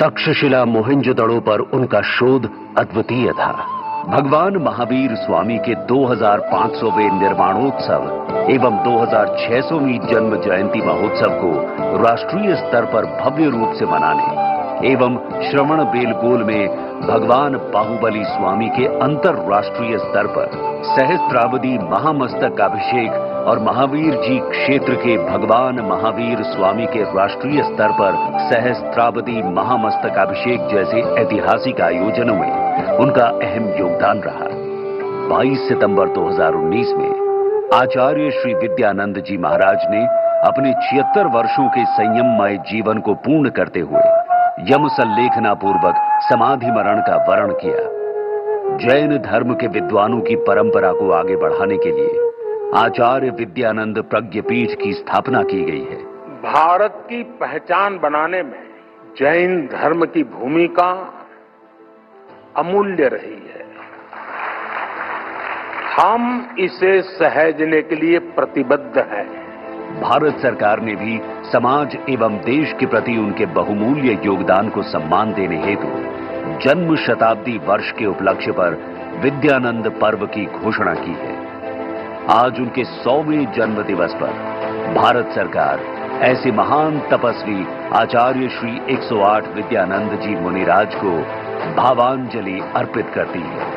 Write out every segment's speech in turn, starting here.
तक्षशिला मोहनजोदड़ो पर उनका शोध अद्वितीय था। भगवान महावीर स्वामी के 2500वें निर्वाणोत्सव एवं 2600वीं जन्म जयंती महोत्सव को राष्ट्रीय स्तर पर भव्य रूप से मनाने एवं श्रवण बेलगोल में भगवान बाहुबली स्वामी के अंतरराष्ट्रीय स्तर पर सहस्त्रावधि महामस्तक अभिषेक और महावीर जी क्षेत्र के भगवान महावीर स्वामी के राष्ट्रीय स्तर पर सहस्त्रावधि महामस्तक अभिषेक जैसे ऐतिहासिक आयोजनों में उनका अहम योगदान रहा। 22 सितंबर 2019 में आचार्य श्री विद्यानंद जी महाराज ने अपने 76 वर्षों के संयममय जीवन को पूर्ण करते हुए यम संलेखना पूर्वक समाधि मरण का वरण किया। जैन धर्म के विद्वानों की परंपरा को आगे बढ़ाने के लिए आचार्य विद्यानंद प्रज्ञपीठ की स्थापना की गई है। भारत की पहचान बनाने में जैन धर्म की भूमिका अमूल्य रही है। हम इसे सहेजने के लिए प्रतिबद्ध हैं। भारत सरकार ने भी समाज एवं देश के प्रति उनके बहुमूल्य योगदान को सम्मान देने हेतु जन्म शताब्दी वर्ष के उपलक्ष्य पर विद्यानंद पर्व की घोषणा की है। आज उनके 100वें जन्म दिवस पर भारत सरकार ऐसे महान तपस्वी आचार्य श्री 108 विद्यानंद जी मुनिराज को भावांजलि अर्पित करती है।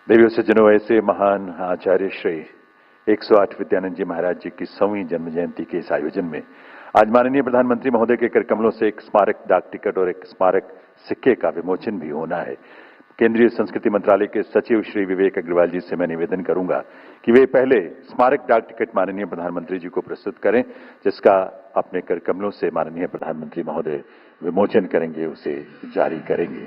देवियों सज्जनों, ऐसे महान आचार्य श्री 108 विद्यानंद जी महाराज जी की 100वीं जन्म जयंती के इस आयोजन में आज माननीय प्रधानमंत्री महोदय के कर कमलों से एक स्मारक डाक टिकट और एक स्मारक सिक्के का विमोचन भी होना है। केंद्रीय संस्कृति मंत्रालय के सचिव श्री विवेक अग्रवाल जी से मैं निवेदन करूंगा कि वे पहले स्मारक डाक टिकट माननीय प्रधानमंत्री जी को प्रस्तुत करें, जिसका अपने कर कमलों से माननीय प्रधानमंत्री महोदय विमोचन करेंगे, उसे जारी करेंगे।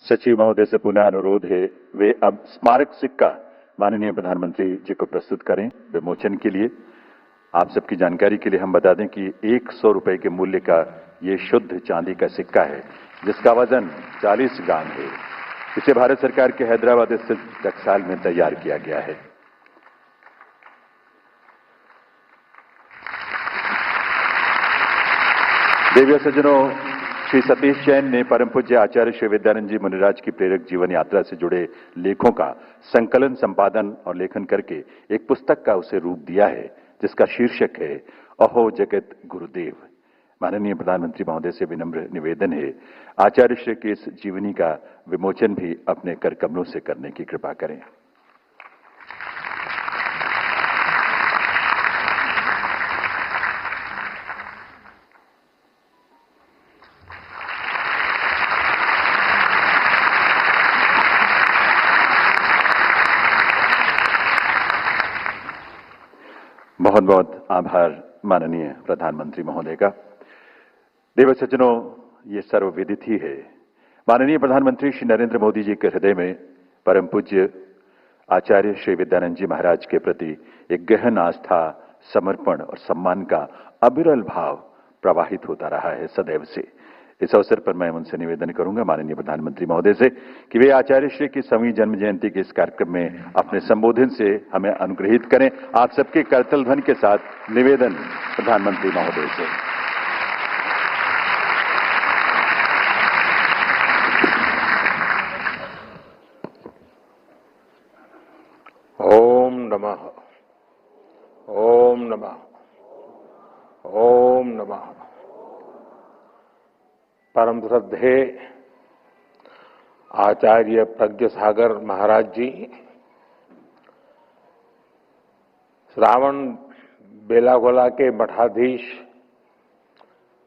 सचिव महोदय से पुनः अनुरोध है वे अब स्मारक सिक्का माननीय प्रधानमंत्री जी को प्रस्तुत करें विमोचन के लिए। आप सबकी जानकारी के लिए हम बता दें कि 100 रुपए के मूल्य का ये शुद्ध चांदी का सिक्का है, जिसका वजन 40 ग्राम है। इसे भारत सरकार के हैदराबाद स्थित टकसाल में तैयार किया गया है। देवियों सज्जनों, श्री सतीश जैन ने परम पूज्य आचार्य श्री विद्यानंद जी मुनिराज की प्रेरक जीवन यात्रा से जुड़े लेखों का संकलन, संपादन और लेखन करके एक पुस्तक का उसे रूप दिया है, जिसका शीर्षक है अहो जगत गुरुदेव। माननीय प्रधानमंत्री महोदय से विनम्र निवेदन है आचार्य श्री की इस जीवनी का विमोचन भी अपने कर कमलों से करने की कृपा करें। बहुत बहुत आभार माननीय प्रधानमंत्री महोदय का। देव सज्जनों, ये सर्वविदित ही है, माननीय प्रधानमंत्री श्री नरेंद्र मोदी जी के हृदय में परम पूज्य आचार्य श्री विद्यानंद जी महाराज के प्रति एक गहन आस्था, समर्पण और सम्मान का अविरल भाव प्रवाहित होता रहा है सदैव से। इस अवसर पर मैं उनसे निवेदन करूंगा माननीय प्रधानमंत्री महोदय से कि वे आचार्य श्री की 100वीं जन्म जयंती के इस कार्यक्रम में अपने संबोधन से हमें अनुग्रहित करें। आप सबके करतल ध्वनि के साथ निवेदन प्रधानमंत्री महोदय से। ओम नमः, ओम नमः, ओम नमः। परम श्रद्धे आचार्य प्रज्ञ सागर महाराज जी श्रावण बेलागोला के मठाधीश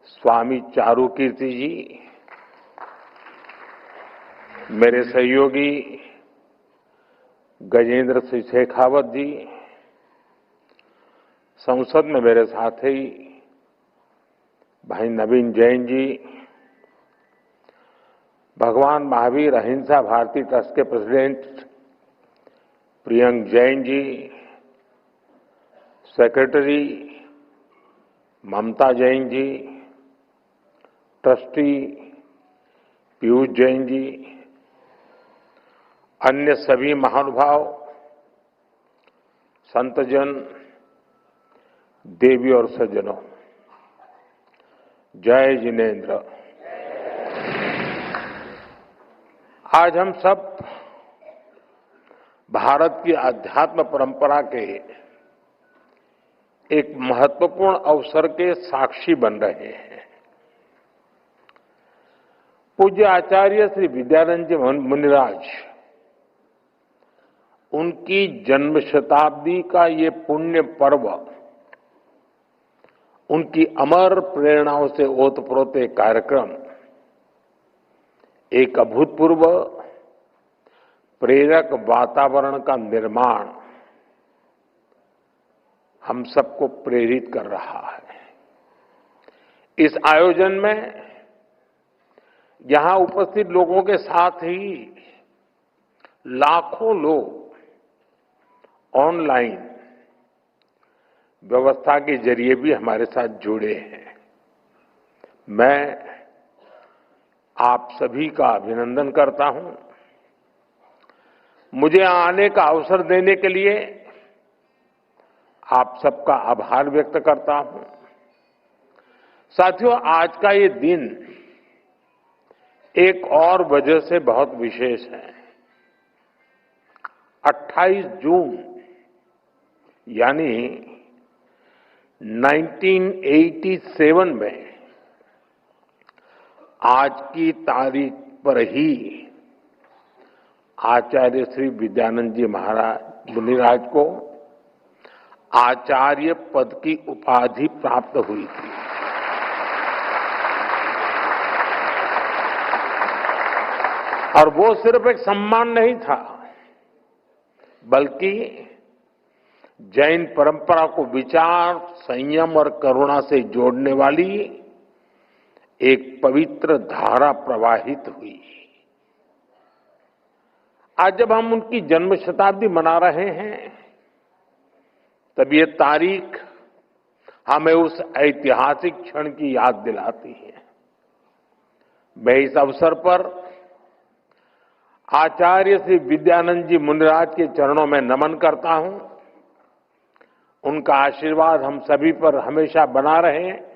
स्वामी चारुकीर्ति जी, मेरे सहयोगी गजेंद्र सिंह शेखावत जी, संसद में मेरे साथी भाई नवीन जैन जी, भगवान महावीर अहिंसा भारती ट्रस्ट के प्रेसिडेंट प्रियंक जैन जी, सेक्रेटरी ममता जैन जी, ट्रस्टी पीयूष जैन जी, अन्य सभी महानुभाव, संतजन, देवी और सज्जनों, जय जिनेन्द्र। आज हम सब भारत की आध्यात्म परंपरा के एक महत्वपूर्ण अवसर के साक्षी बन रहे हैं। पूज्य आचार्य श्री विद्यानंद जी मुनिराज, उनकी जन्म शताब्दी का ये पुण्य पर्व, उनकी अमर प्रेरणाओं से ओतप्रोत एक कार्यक्रम, एक अभूतपूर्व प्रेरक वातावरण का निर्माण हम सबको प्रेरित कर रहा है। इस आयोजन में यहां उपस्थित लोगों के साथ ही लाखों लोग ऑनलाइन व्यवस्था के जरिए भी हमारे साथ जुड़े हैं। मैं आप सभी का अभिनंदन करता हूं। मुझे आने का अवसर देने के लिए आप सबका आभार व्यक्त करता हूं। साथियों, आज का ये दिन एक और वजह से बहुत विशेष है। 28 जून यानी 1987 में आज की तारीख पर ही आचार्य श्री विद्यानंद जी महाराज मुनिराज को आचार्य पद की उपाधि प्राप्त हुई थी। और वो सिर्फ एक सम्मान नहीं था, बल्कि जैन परंपरा को विचार, संयम और करुणा से जोड़ने वाली एक पवित्र धारा प्रवाहित हुई। आज जब हम उनकी जन्म शताब्दी मना रहे हैं, तब ये तारीख हमें उस ऐतिहासिक क्षण की याद दिलाती है। मैं इस अवसर पर आचार्य श्री विद्यानंद जी मुनिराज के चरणों में नमन करता हूं। उनका आशीर्वाद हम सभी पर हमेशा बना रहे,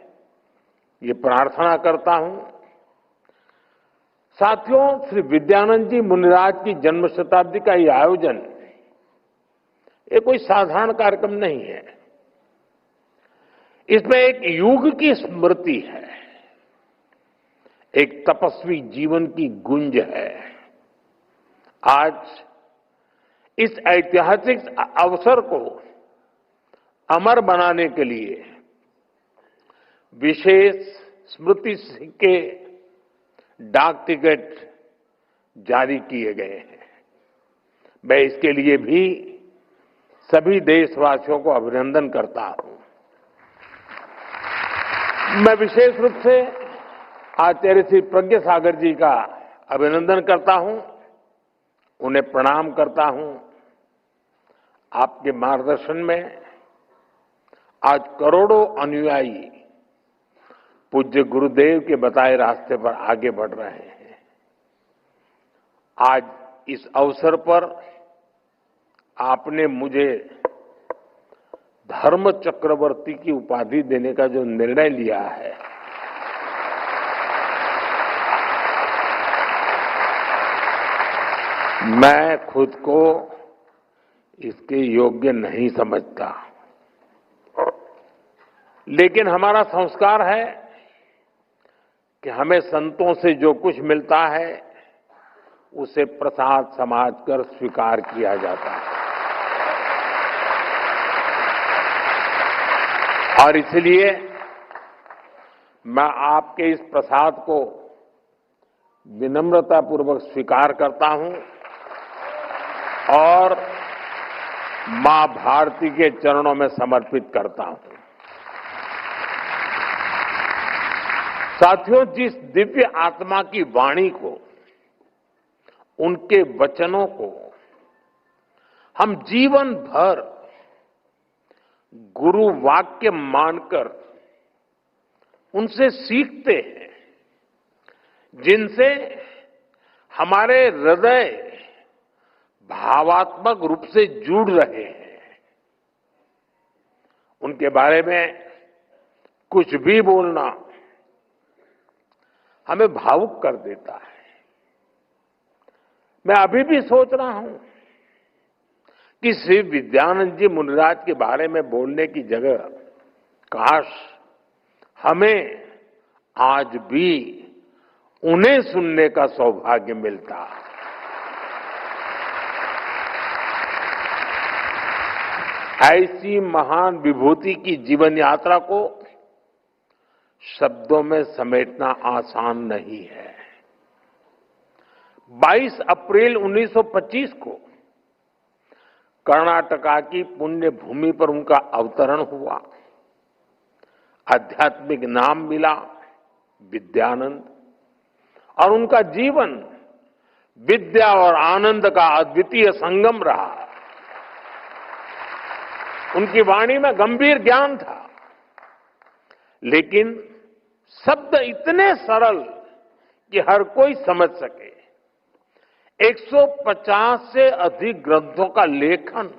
ये प्रार्थना करता हूं। साथियों, श्री विद्यानंद जी मुनिराज की जन्म शताब्दी का ये आयोजन ये कोई साधारण कार्यक्रम नहीं है। इसमें एक युग की स्मृति है, एक तपस्वी जीवन की गुंज है। आज इस ऐतिहासिक अवसर को अमर बनाने के लिए विशेष स्मृति सिक्के, डाक टिकट जारी किए गए हैं। मैं इसके लिए भी सभी देशवासियों को अभिनंदन करता हूं। मैं विशेष रूप से आचार्य श्री प्रज्ञा सागर जी का अभिनंदन करता हूं, उन्हें प्रणाम करता हूं। आपके मार्गदर्शन में आज करोड़ों अनुयायी पूज्य गुरुदेव के बताए रास्ते पर आगे बढ़ रहे हैं। आज इस अवसर पर आपने मुझे धर्म चक्रवर्ती की उपाधि देने का जो निर्णय लिया है, मैं खुद को इसके योग्य नहीं समझता। लेकिन हमारा संस्कार है कि हमें संतों से जो कुछ मिलता है उसे प्रसाद समझकर स्वीकार किया जाता है। और इसलिए मैं आपके इस प्रसाद को विनम्रतापूर्वक स्वीकार करता हूं और मां भारती के चरणों में समर्पित करता हूं। साथियों, जिस दिव्य आत्मा की वाणी को, उनके वचनों को हम जीवन भर गुरु वाक्य मानकर उनसे सीखते हैं, जिनसे हमारे हृदय भावात्मक रूप से जुड़ रहे हैं, उनके बारे में कुछ भी बोलना हमें भावुक कर देता है। मैं अभी भी सोच रहा हूं कि श्री विद्यानंद जी मुनिराज के बारे में बोलने की जगह काश हमें आज भी उन्हें सुनने का सौभाग्य मिलता। ऐसी महान विभूति की जीवन यात्रा को शब्दों में समेटना आसान नहीं है। 22 अप्रैल 1925 को कर्नाटका की पुण्य भूमि पर उनका अवतरण हुआ। आध्यात्मिक नाम मिला विद्यानंद, और उनका जीवन विद्या और आनंद का अद्वितीय संगम रहा। उनकी वाणी में गंभीर ज्ञान था, लेकिन शब्द इतने सरल कि हर कोई समझ सके। 150 से अधिक ग्रंथों का लेखन,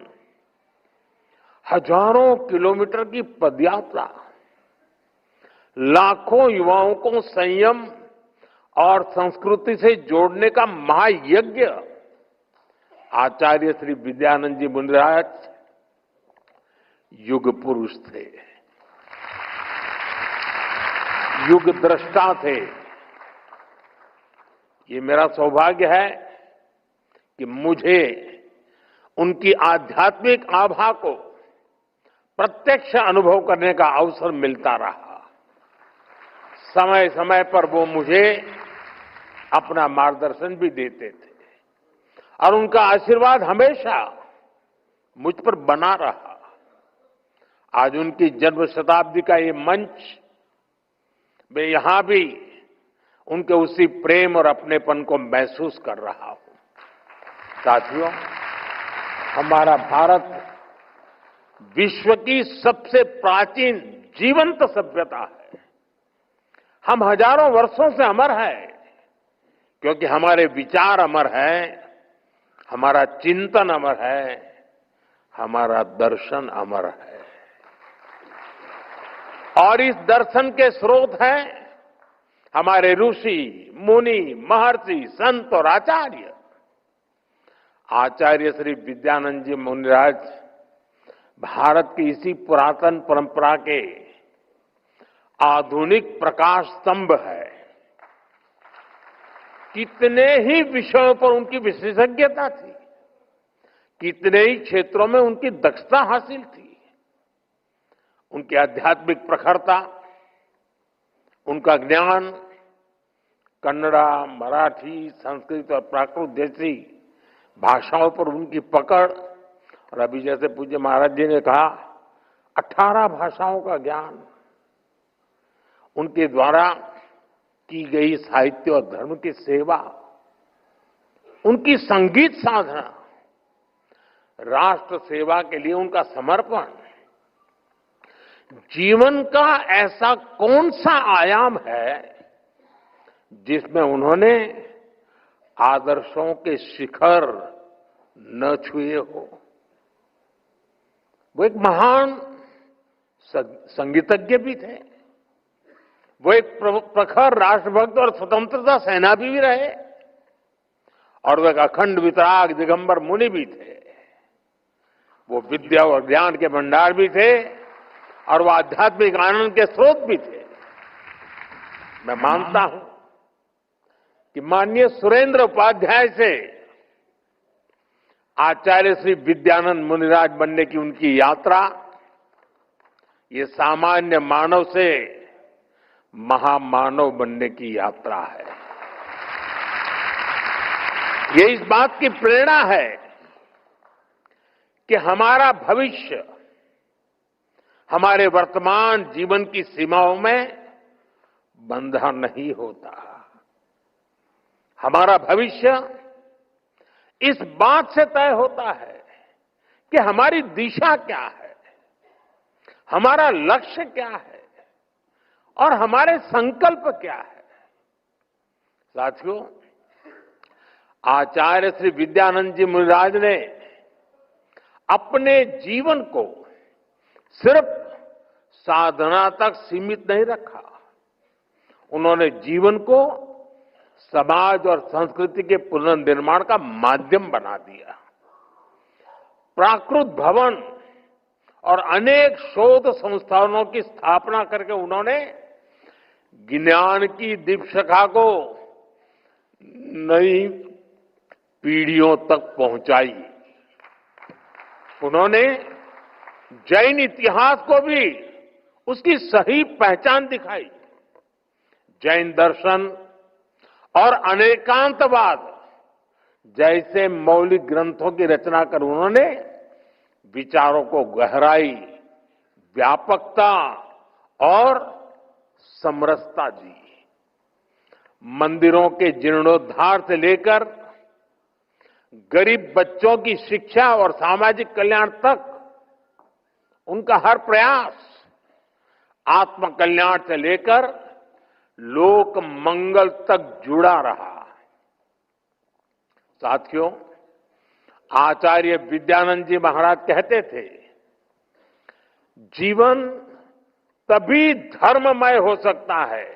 हजारों किलोमीटर की पदयात्रा, लाखों युवाओं को संयम और संस्कृति से जोड़ने का महायज्ञ। आचार्य श्री विद्यानंद जी मुनिराज युग पुरुष थे, युग दृष्टा थे। ये मेरा सौभाग्य है कि मुझे उनकी आध्यात्मिक आभा को प्रत्यक्ष अनुभव करने का अवसर मिलता रहा। समय समय पर वो मुझे अपना मार्गदर्शन भी देते थे, और उनका आशीर्वाद हमेशा मुझ पर बना रहा। आज उनकी जन्म शताब्दी का ये मंच, मैं यहां भी उनके उसी प्रेम और अपनेपन को महसूस कर रहा हूं। साथियों, हमारा भारत विश्व की सबसे प्राचीन जीवंत सभ्यता है। हम हजारों वर्षों से अमर हैं, क्योंकि हमारे विचार अमर हैं, हमारा चिंतन अमर है, हमारा दर्शन अमर है। और इस दर्शन के स्रोत हैं हमारे ऋषि, मुनि, महर्षि, संत और आचार्य। आचार्य श्री विद्यानंद जी मुनिराज भारत की इसी पुरातन परंपरा के आधुनिक प्रकाश स्तंभ है। कितने ही विषयों पर उनकी विशेषज्ञता थी, कितने ही क्षेत्रों में उनकी दक्षता हासिल थी। उनकी आध्यात्मिक प्रखरता, उनका ज्ञान कन्नड़ा, मराठी, संस्कृत और प्राकृत जैसी भाषाओं पर उनकी पकड़, और अभी जैसे पूज्य महाराज जी ने कहा 18 भाषाओं का ज्ञान, उनके द्वारा की गई साहित्य और धर्म की सेवा, उनकी संगीत साधना, राष्ट्र सेवा के लिए उनका समर्पण। जीवन का ऐसा कौन सा आयाम है जिसमें उन्होंने आदर्शों के शिखर न छुए हो। वो एक महान संगीतज्ञ भी थे, वो एक प्रखर राष्ट्रभक्त और स्वतंत्रता सेनानी भी रहे, और वो एक अखंड वितराग दिगंबर मुनि भी थे। वो विद्या और ज्ञान के भंडार भी थे, और वो आध्यात्मिक आनंद के स्रोत भी थे। मैं मानता हूं कि माननीय सुरेंद्र उपाध्याय से आचार्य श्री विद्यानंद मुनिराज बनने की उनकी यात्रा, ये सामान्य मानव से महामानव बनने की यात्रा है। ये इस बात की प्रेरणा है कि हमारा भविष्य हमारे वर्तमान जीवन की सीमाओं में बंधा नहीं होता। हमारा भविष्य इस बात से तय होता है कि हमारी दिशा क्या है, हमारा लक्ष्य क्या है और हमारे संकल्प क्या है। साथियों, आचार्य श्री विद्यानंद जी मुनिराज ने अपने जीवन को सिर्फ साधना तक सीमित नहीं रखा। उन्होंने जीवन को समाज और संस्कृति के पुनर्निर्माण का माध्यम बना दिया। प्राकृत भवन और अनेक शोध संस्थानों की स्थापना करके उन्होंने ज्ञान की दीपशिखा को नई पीढ़ियों तक पहुंचाई। उन्होंने जैन इतिहास को भी उसकी सही पहचान दिखाई। जैन दर्शन और अनेकांतवाद जैसे मौलिक ग्रंथों की रचना कर उन्होंने विचारों को गहराई, व्यापकता और समरसता दी। मंदिरों के जीर्णोद्धार से लेकर गरीब बच्चों की शिक्षा और सामाजिक कल्याण तक उनका हर प्रयास आत्म कल्याण से लेकर लोक मंगल तक जुड़ा रहा। साथियों, आचार्य विद्यानंद जी महाराज कहते थे, जीवन तभी धर्ममय हो सकता है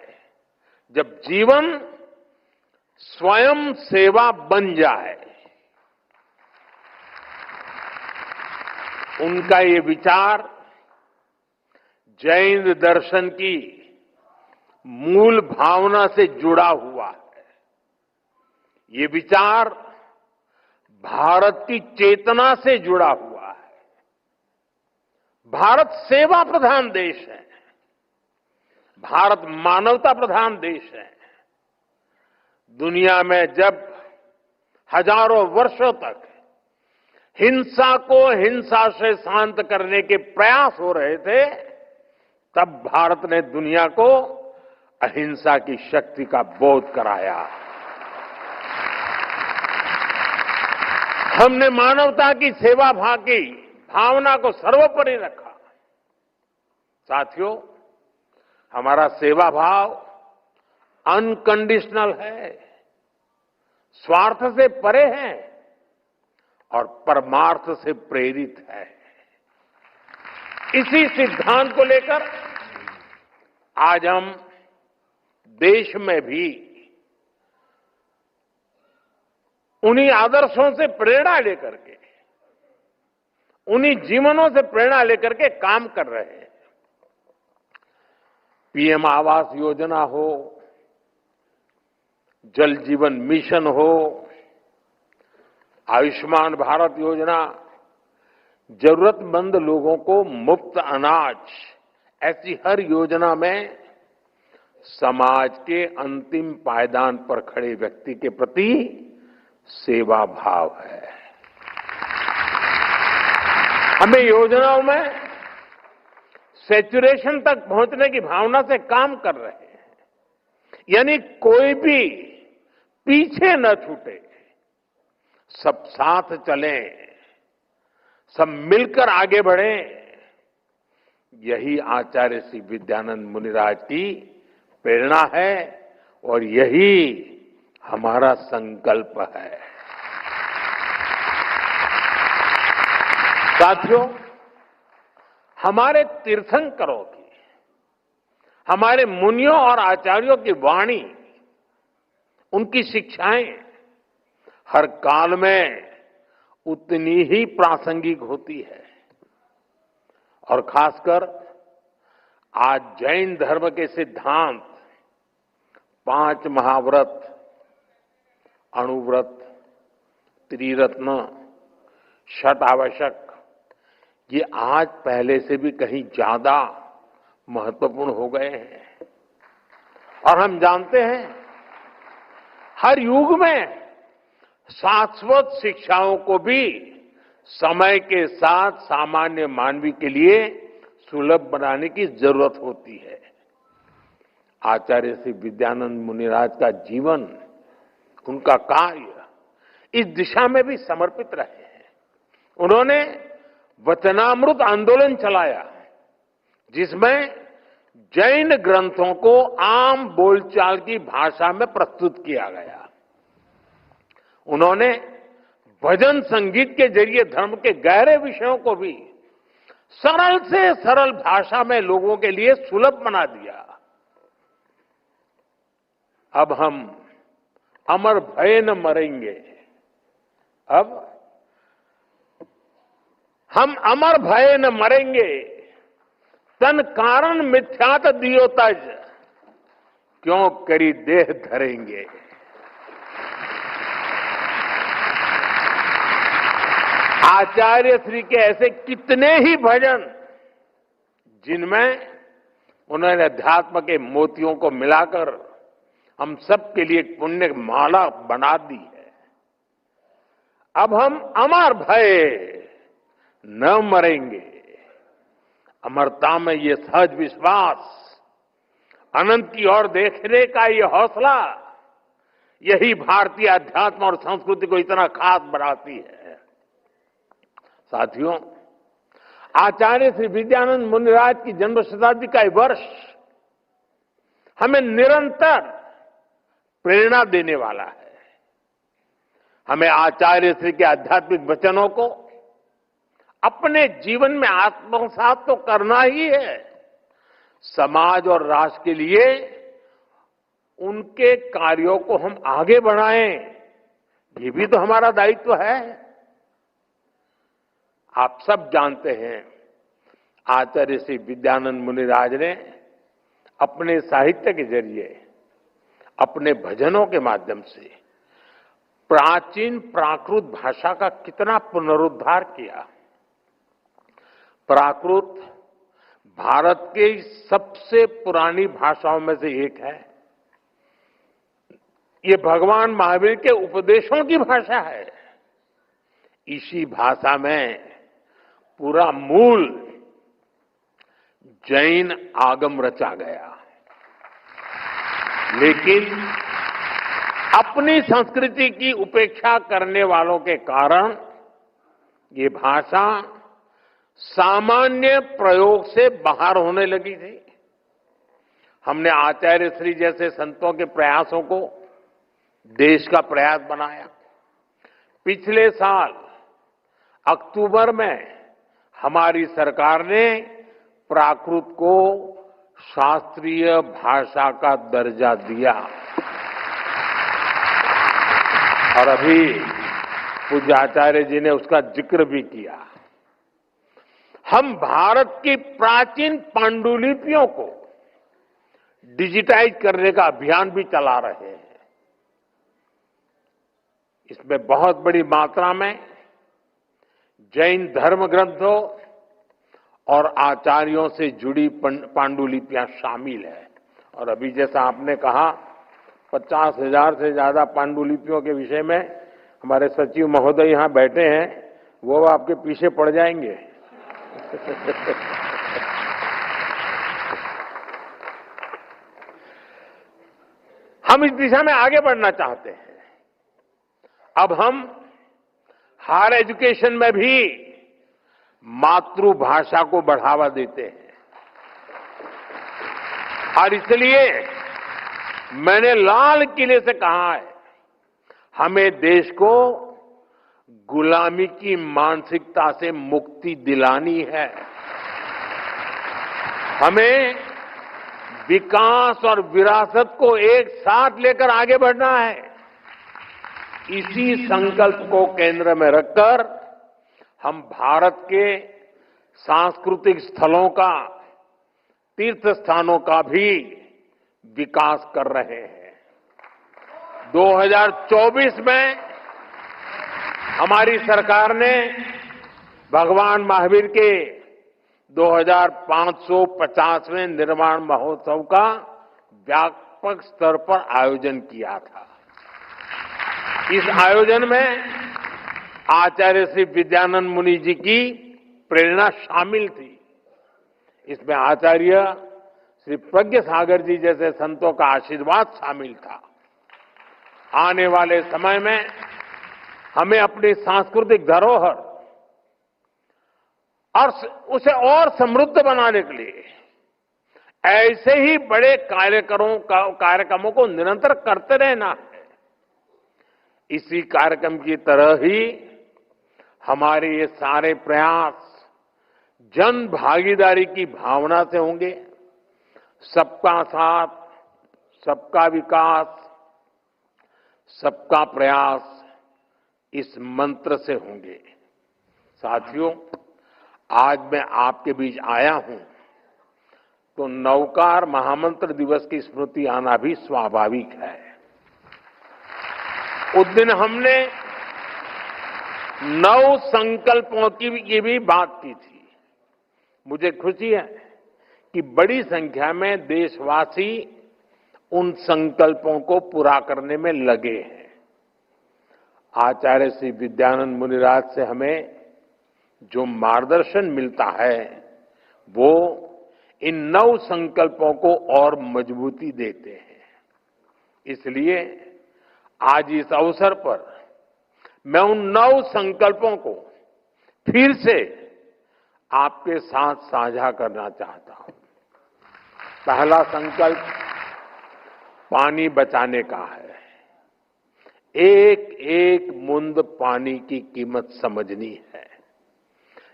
जब जीवन स्वयं सेवा बन जाए। उनका ये विचार जैन दर्शन की मूल भावना से जुड़ा हुआ है। ये विचार भारत की चेतना से जुड़ा हुआ है। भारत सेवा प्रधान देश है। भारत मानवता प्रधान देश है। दुनिया में जब हजारों वर्षों तक हिंसा को हिंसा से शांत करने के प्रयास हो रहे थे, तब भारत ने दुनिया को अहिंसा की शक्ति का बोध कराया। हमने मानवता की सेवा भाव की भावना को सर्वोपरि रखा। साथियों, हमारा सेवा भाव अनकंडीशनल है, स्वार्थ से परे है और परमार्थ से प्रेरित है। इसी सिद्धांत को लेकर आज हम देश में भी उन्हीं आदर्शों से प्रेरणा लेकर के, उन्हीं जीवनों से प्रेरणा लेकर के काम कर रहे हैं। पीएम आवास योजना हो, जल जीवन मिशन हो, आयुष्मान भारत योजना, जरूरतमंद लोगों को मुफ्त अनाज, ऐसी हर योजना में समाज के अंतिम पायदान पर खड़े व्यक्ति के प्रति सेवा भाव है। हमें योजनाओं में सैचुरेशन तक पहुंचने की भावना से काम कर रहे हैं, यानी कोई भी पीछे न छूटे, सब साथ चलें, सब मिलकर आगे बढ़ें। यही आचार्य श्री विद्यानंद मुनिराज की प्रेरणा है और यही हमारा संकल्प है। साथियों, हमारे तीर्थंकरों की, हमारे मुनियों और आचार्यों की वाणी, उनकी शिक्षाएं हर काल में उतनी ही प्रासंगिक होती है। और खासकर आज जैन धर्म के सिद्धांत 5 महाव्रत, अणुव्रत, त्रिरत्न, षट आवश्यक, ये आज पहले से भी कहीं ज्यादा महत्वपूर्ण हो गए हैं। और हम जानते हैं, हर युग में शाश्वत शिक्षाओं को भी समय के साथ सामान्य मानवी के लिए सुलभ बनाने की जरूरत होती है। आचार्य श्री विद्यानंद मुनिराज का जीवन, उनका कार्य इस दिशा में भी समर्पित रहे हैं। उन्होंने वचनामृत आंदोलन चलाया, जिसमें जैन ग्रंथों को आम बोलचाल की भाषा में प्रस्तुत किया गया। उन्होंने भजन संगीत के जरिए धर्म के गहरे विषयों को भी सरल से सरल भाषा में लोगों के लिए सुलभ बना दिया। अब हम अमर भय न मरेंगे, अब हम अमर भय न मरेंगे, तन कारण मिथ्यात दियो तज, क्यों करी देह धरेंगे। आचार्य श्री के ऐसे कितने ही भजन, जिनमें उन्होंने अध्यात्म के मोतियों को मिलाकर हम सबके लिए एक पुण्य माला बना दी है। अब हम अमर भय न मरेंगे। अमरता में ये सहज विश्वास, अनंत की ओर देखने का ये हौसला, यही भारतीय अध्यात्म और संस्कृति को इतना खास बनाती है। साथियों, आचार्य श्री विद्यानंद मुनिराज की जन्म शताब्दी का ये वर्ष हमें निरंतर प्रेरणा देने वाला है। हमें आचार्य श्री के आध्यात्मिक वचनों को अपने जीवन में आत्मसात तो करना ही है। समाज और राष्ट्र के लिए उनके कार्यों को हम आगे बढ़ाएं, ये भी तो हमारा दायित्व है। आप सब जानते हैं, आचार्य श्री विद्यानंद मुनिराज ने अपने साहित्य के जरिए, अपने भजनों के माध्यम से प्राचीन प्राकृत भाषा का कितना पुनरुद्धार किया। प्राकृत भारत के सबसे पुरानी भाषाओं में से एक है। ये भगवान महावीर के उपदेशों की भाषा है। इसी भाषा में पूरा मूल जैन आगम रचा गया, लेकिन अपनी संस्कृति की उपेक्षा करने वालों के कारण ये भाषा सामान्य प्रयोग से बाहर होने लगी थी। हमने आचार्य श्री जैसे संतों के प्रयासों को देश का प्रयास बनाया। पिछले साल अक्टूबर में हमारी सरकार ने प्राकृत को शास्त्रीय भाषा का दर्जा दिया, और अभी पूज्य आचार्य जी ने उसका जिक्र भी किया। हम भारत की प्राचीन पांडुलिपियों को डिजिटाइज करने का अभियान भी चला रहे हैं। इसमें बहुत बड़ी मात्रा में जैन धर्म ग्रंथों और आचार्यों से जुड़ी पांडुलिपियां शामिल है। और अभी जैसा आपने कहा, 50,000 से ज्यादा पांडुलिपियों के विषय में हमारे सचिव महोदय यहां बैठे हैं, वो आपके पीछे पड़ जाएंगे। हम इस दिशा में आगे बढ़ना चाहते हैं। अब हम हायर एजुकेशन में भी मातृभाषा को बढ़ावा देते हैं, और इसलिए मैंने लाल किले से कहा है, हमें देश को गुलामी की मानसिकता से मुक्ति दिलानी है। हमें विकास और विरासत को एक साथ लेकर आगे बढ़ना है। इसी संकल्प को केंद्र में रखकर हम भारत के सांस्कृतिक स्थलों का, तीर्थ स्थानों का भी विकास कर रहे हैं। 2024 में हमारी सरकार ने भगवान महावीर के 2550वें निर्वाण महोत्सव का व्यापक स्तर पर आयोजन किया था। इस आयोजन में आचार्य श्री विद्यानंद मुनि जी की प्रेरणा शामिल थी। इसमें आचार्य श्री प्रज्ञ सागर जी जैसे संतों का आशीर्वाद शामिल था। आने वाले समय में हमें अपनी सांस्कृतिक धरोहर और उसे और समृद्ध बनाने के लिए ऐसे ही बड़े कार्यक्रमों को निरंतर करते रहना है। इसी कार्यक्रम की तरह ही हमारे ये सारे प्रयास जन भागीदारी की भावना से होंगे। सबका साथ, सबका विकास, सबका प्रयास इस मंत्र से होंगे। साथियों, आज मैं आपके बीच आया हूं तो नौकार महामंत्र दिवस की स्मृति आना भी स्वाभाविक है। उस दिन हमने 9 संकल्पों की भी बात की थी। मुझे खुशी है कि बड़ी संख्या में देशवासी उन संकल्पों को पूरा करने में लगे हैं। आचार्य श्री विद्यानंद मुनिराज से हमें जो मार्गदर्शन मिलता है वो इन 9 संकल्पों को और मजबूती देते हैं। इसलिए आज इस अवसर पर मैं उन 9 संकल्पों को फिर से आपके साथ साझा करना चाहता हूं। पहला संकल्प पानी बचाने का है। एक एक बूंद पानी की कीमत समझनी है।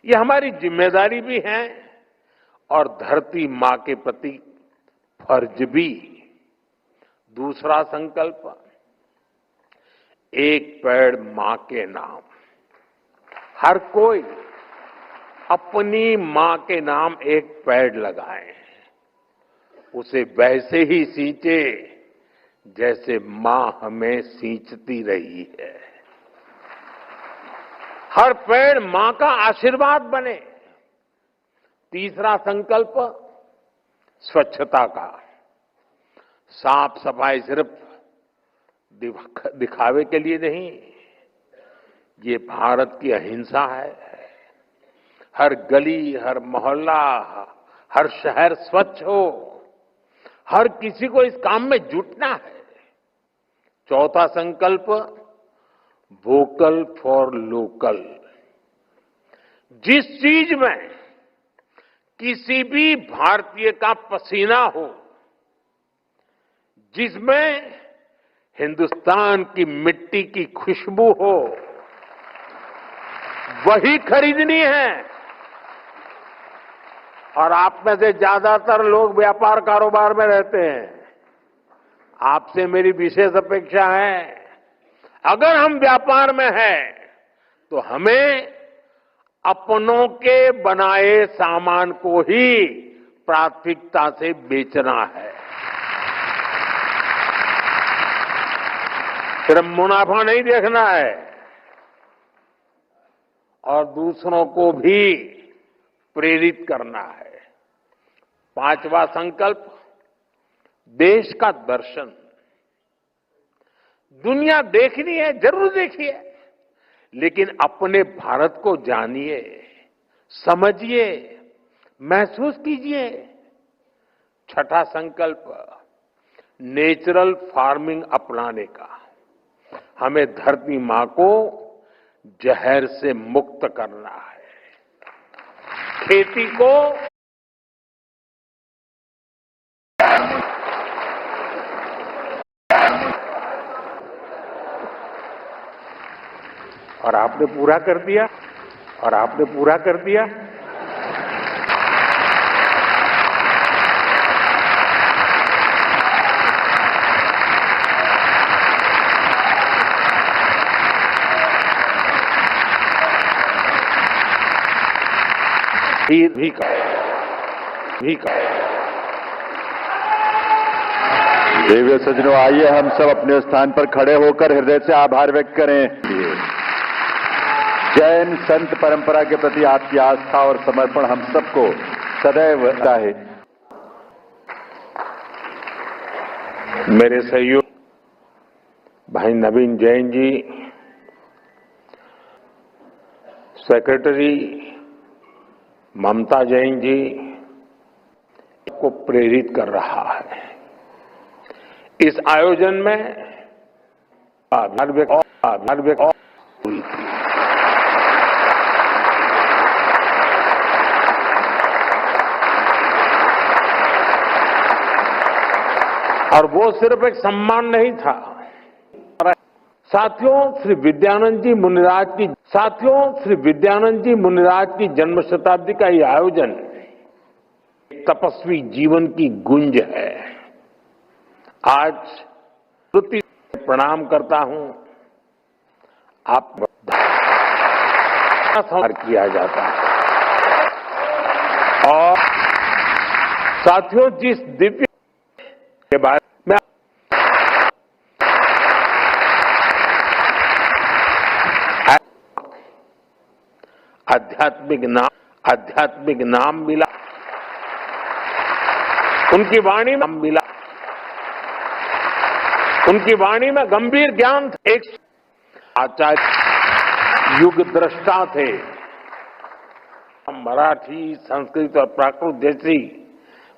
ये हमारी जिम्मेदारी भी है और धरती मां के प्रति फर्ज भी। दूसरा संकल्प, एक पेड़ मां के नाम। हर कोई अपनी मां के नाम एक पेड़ लगाए, उसे वैसे ही सींचे जैसे मां हमें सींचती रही है। हर पेड़ मां का आशीर्वाद बने। तीसरा संकल्प, स्वच्छता का। साफ सफाई सिर्फ दिखावे के लिए नहीं, ये भारत की अहिंसा है। हर गली, हर मोहल्ला, हर शहर स्वच्छ हो। हर किसी को इस काम में जुटना है। चौथा संकल्प, वोकल फॉर लोकल। जिस चीज में किसी भी भारतीय का पसीना हो, जिसमें हिंदुस्तान की मिट्टी की खुशबू हो, वही खरीदनी है। और आप में से ज्यादातर लोग व्यापार कारोबार में रहते हैं। आपसे मेरी विशेष अपेक्षा है, अगर हम व्यापार में हैं तो हमें अपनों के बनाए सामान को ही प्राथमिकता से बेचना है। सिर्फ मुनाफा नहीं देखना है और दूसरों को भी प्रेरित करना है। पांचवा संकल्प, देश का दर्शन। दुनिया देखनी है, जरूर देखिए, लेकिन अपने भारत को जानिए, समझिए, महसूस कीजिए। छठा संकल्प, नेचुरल फार्मिंग अपनाने का। हमें धरती मां को जहर से मुक्त करना है। खेती को और आपने पूरा कर दिया, और आपने पूरा कर दिया। भी कहा। देवी सज्जनों, आइए हम सब अपने स्थान पर खड़े होकर हृदय से आभार व्यक्त करें। जैन संत परंपरा के प्रति आपकी आस्था और समर्पण हम सबको सदैव है। मेरे सहयोगी भाई नवीन जैन जी, सेक्रेटरी ममता जैन जी, सबको प्रेरित कर रहा है। इस आयोजन में आभार व्यक्त हुई थी। और वो सिर्फ एक सम्मान नहीं था। साथियों, श्री विद्यानंद जी मुनिराज की जन्म शताब्दी का ये आयोजन तपस्वी जीवन की गुंज है। आज श्रुति प्रणाम करता हूं, आप किया जाता है। और साथियों, जिस दिव्य के बारे में आध्यात्मिक नाम मिला, उनकी वाणी में गंभीर ज्ञान था। एक आचार्य युग दृष्टा थे। मराठी, संस्कृत और प्राकृत जैसी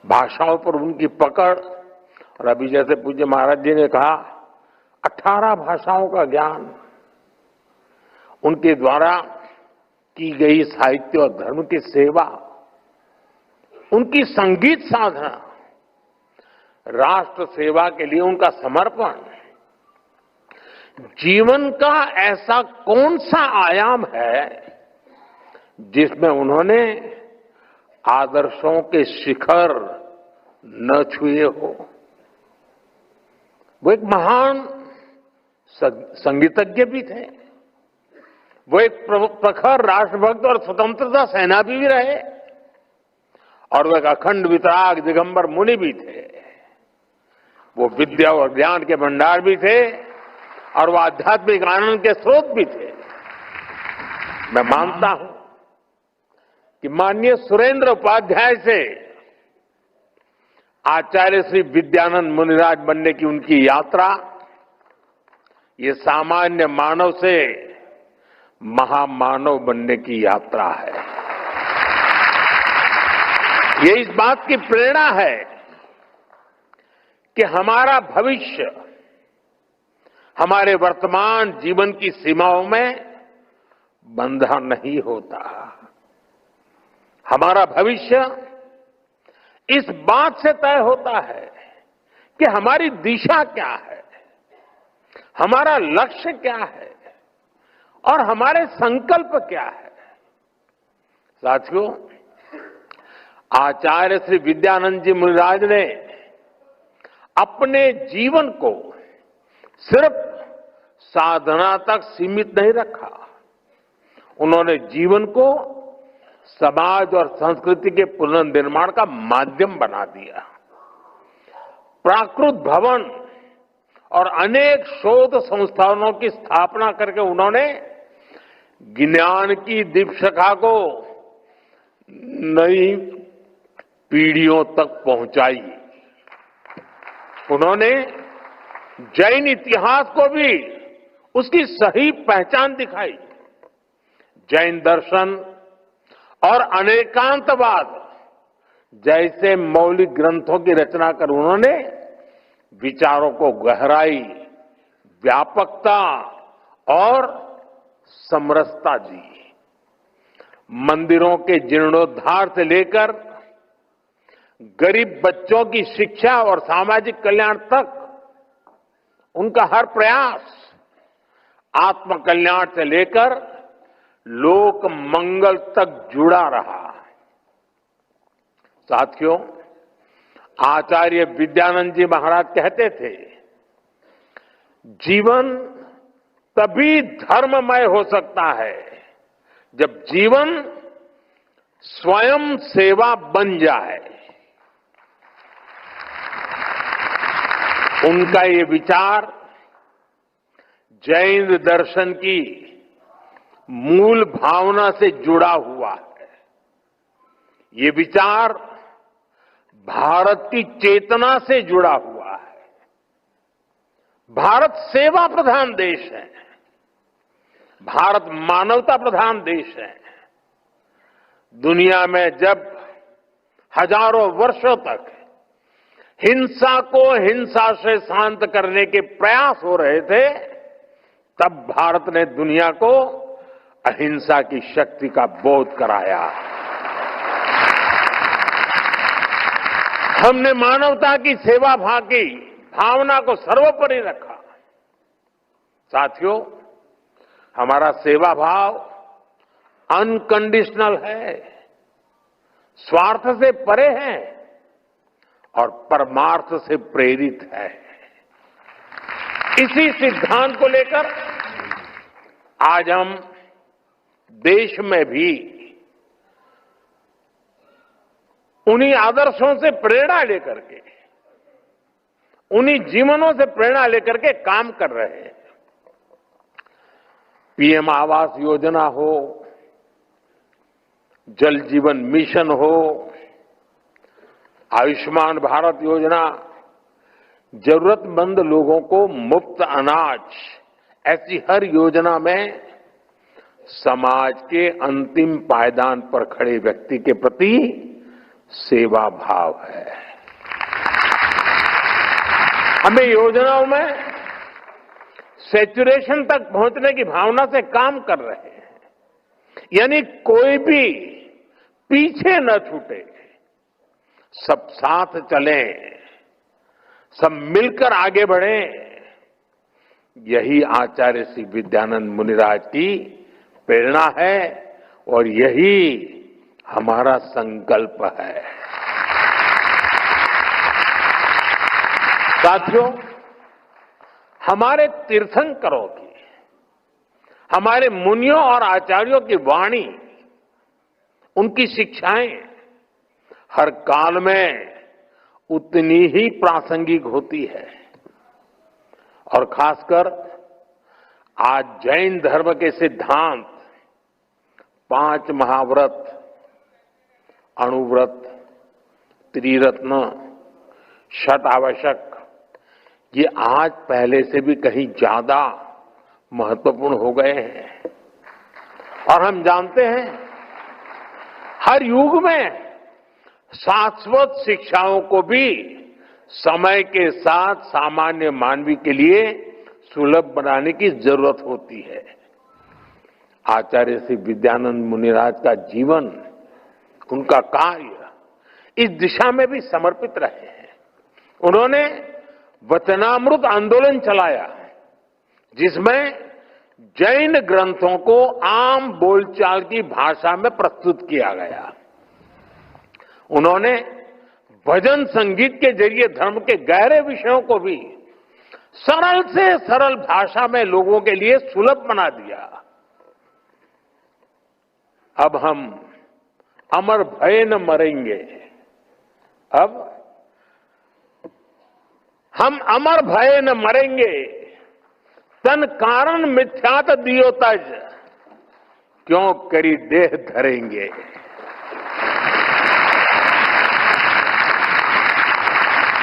भाषाओं पर उनकी पकड़, और अभी जैसे पूज्य महाराज जी ने कहा 18 भाषाओं का ज्ञान, उनके द्वारा की गई साहित्य और धर्म की सेवा, उनकी संगीत साधना, राष्ट्र सेवा के लिए उनका समर्पण, जीवन का ऐसा कौन सा आयाम है जिसमें उन्होंने आदर्शों के शिखर न छुए हो। वो एक महान संगीतज्ञ भी थे, वो एक प्रखर राष्ट्रभक्त और स्वतंत्रता सेनानी भी रहे, और वो एक अखंड वितराग दिगंबर मुनि भी थे। वो विद्या और ज्ञान के भंडार भी थे, और वो आध्यात्मिक आनंद के स्रोत भी थे। मैं मानता हूं कि माननीय सुरेंद्र उपाध्याय से आचार्य श्री विद्यानंद मुनिराज बनने की उनकी यात्रा, ये सामान्य मानव से महामानव बनने की यात्रा है। ये इस बात की प्रेरणा है कि हमारा भविष्य हमारे वर्तमान जीवन की सीमाओं में बंधा नहीं होता। हमारा भविष्य इस बात से तय होता है कि हमारी दिशा क्या है, हमारा लक्ष्य क्या है, और हमारे संकल्प क्या है। साथियों, आचार्य श्री विद्यानंद जी मुनिराज ने अपने जीवन को सिर्फ साधना तक सीमित नहीं रखा। उन्होंने जीवन को समाज और संस्कृति के पुनर्निर्माण का माध्यम बना दिया। प्राकृत भवन और अनेक शोध संस्थानों की स्थापना करके उन्होंने ज्ञान की दीपशिखा को नई पीढ़ियों तक पहुंचाई। उन्होंने जैन इतिहास को भी उसकी सही पहचान दिखाई। जैन दर्शन और अनेकांतवाद जैसे मौलिक ग्रंथों की रचना कर उन्होंने विचारों को गहराई, व्यापकता और समरसता दी। मंदिरों के जीर्णोद्धार से लेकर गरीब बच्चों की शिक्षा और सामाजिक कल्याण तक उनका हर प्रयास आत्म कल्याण से लेकर लोक मंगल तक जुड़ा रहा। साथियों, आचार्य विद्यानंद जी महाराज कहते थे, जीवन तभी धर्ममय हो सकता है जब जीवन स्वयं सेवा बन जाए। उनका ये विचार जैन दर्शन की मूल भावना से जुड़ा हुआ है। ये विचार भारत की चेतना से जुड़ा हुआ है। भारत सेवा प्रधान देश है, भारत मानवता प्रधान देश है। दुनिया में जब हजारों वर्षों तक हिंसा को हिंसा से शांत करने के प्रयास हो रहे थे, तब भारत ने दुनिया को अहिंसा की शक्ति का बोध कराया। हमने मानवता की सेवा भाव की भावना को सर्वोपरि रखा। साथियों, हमारा सेवा भाव अनकंडीशनल है, स्वार्थ से परे है और परमार्थ से प्रेरित है। इसी सिद्धांत को लेकर आज हम देश में भी उन्हीं आदर्शों से प्रेरणा लेकर के, उन्हीं जीवनों से प्रेरणा लेकर के काम कर रहे हैं। पीएम आवास योजना हो, जल जीवन मिशन हो, आयुष्मान भारत योजना, जरूरतमंद लोगों को मुफ्त अनाज, ऐसी हर योजना में समाज के अंतिम पायदान पर खड़े व्यक्ति के प्रति सेवा भाव है। हमें योजनाओं में सैचुरेशन तक पहुंचने की भावना से काम कर रहे हैं, यानी कोई भी पीछे न छूटे, सब साथ चलें, सब मिलकर आगे बढ़ें। यही आचार्य श्री विद्यानंद मुनिराज की प्रेरणा है और यही हमारा संकल्प है। साथियों, हमारे तीर्थंकरों की, हमारे मुनियों और आचार्यों की वाणी, उनकी शिक्षाएं हर काल में उतनी ही प्रासंगिक होती है। और खासकर आज जैन धर्म के सिद्धांत 5 महाव्रत, अणुव्रत, त्रिरत्न, षट आवश्यक, ये आज पहले से भी कहीं ज्यादा महत्वपूर्ण हो गए हैं। और हम जानते हैं हर युग में शाश्वत शिक्षाओं को भी समय के साथ सामान्य मानवी के लिए सुलभ बनाने की जरूरत होती है। आचार्य श्री विद्यानंद मुनिराज का जीवन, उनका कार्य इस दिशा में भी समर्पित रहे हैं। उन्होंने वचनामृत आंदोलन चलाया, जिसमें जैन ग्रंथों को आम बोलचाल की भाषा में प्रस्तुत किया गया। उन्होंने भजन संगीत के जरिए धर्म के गहरे विषयों को भी सरल से सरल भाषा में लोगों के लिए सुलभ बना दिया। अब हम अमर भय न मरेंगे, अब हम अमर भय न मरेंगे, तन कारण मिथ्यात दियो तज, क्यों करी देह धरेंगे।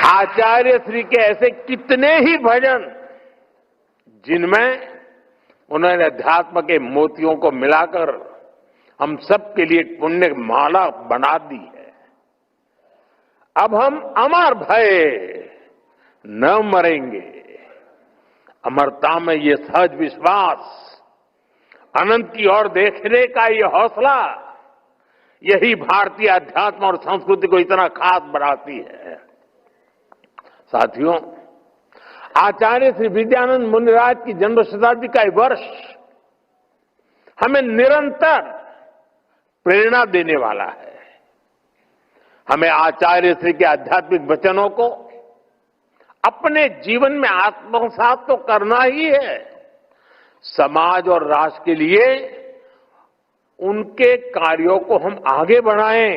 आचार्य श्री के ऐसे कितने ही भजन, जिनमें उन्होंने अध्यात्म के मोतियों को मिलाकर हम सब के लिए पुण्य माला बना दी है। अब हम अमर भय न मरेंगे। अमरता में ये सहज विश्वास, अनंत की ओर देखने का ये हौसला, यही भारतीय अध्यात्म और संस्कृति को इतना खास बनाती है। साथियों, आचार्य श्री विद्यानंद मुनिराज की जन्म शताब्दी का वर्ष हमें निरंतर प्रेरणा देने वाला है। हमें आचार्य श्री के आध्यात्मिक वचनों को अपने जीवन में आत्मसात तो करना ही है। समाज और राष्ट्र के लिए उनके कार्यों को हम आगे बढ़ाएं,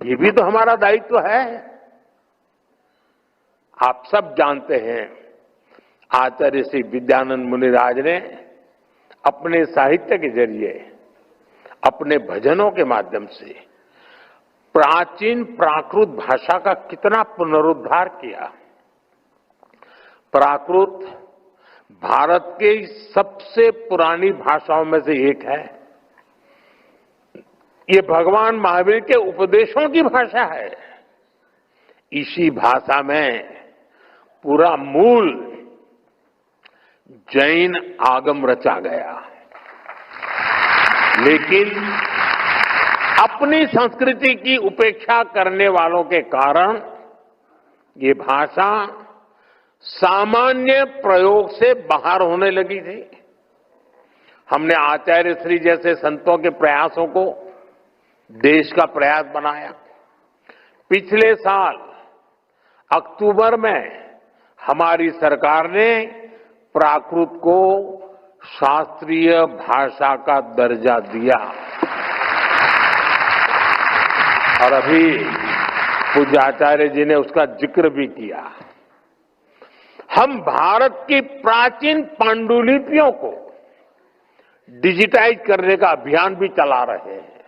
ये भी तो हमारा दायित्व है। आप सब जानते हैं, आचार्य श्री विद्यानंद मुनिराज ने अपने साहित्य के जरिए, अपने भजनों के माध्यम से प्राचीन प्राकृत भाषा का कितना पुनरुद्धार किया। प्राकृत भारत के सबसे पुरानी भाषाओं में से एक है। ये भगवान महावीर के उपदेशों की भाषा है। इसी भाषा में पूरा मूल जैन आगम रचा गया। लेकिन अपनी संस्कृति की उपेक्षा करने वालों के कारण ये भाषा सामान्य प्रयोग से बाहर होने लगी थी। हमने आचार्य श्री जैसे संतों के प्रयासों को देश का प्रयास बनाया। पिछले साल अक्टूबर में हमारी सरकार ने प्राकृत को शास्त्रीय भाषा का दर्जा दिया और अभी पूज्य आचार्य जी ने उसका जिक्र भी किया। हम भारत की प्राचीन पांडुलिपियों को डिजिटाइज करने का अभियान भी चला रहे हैं।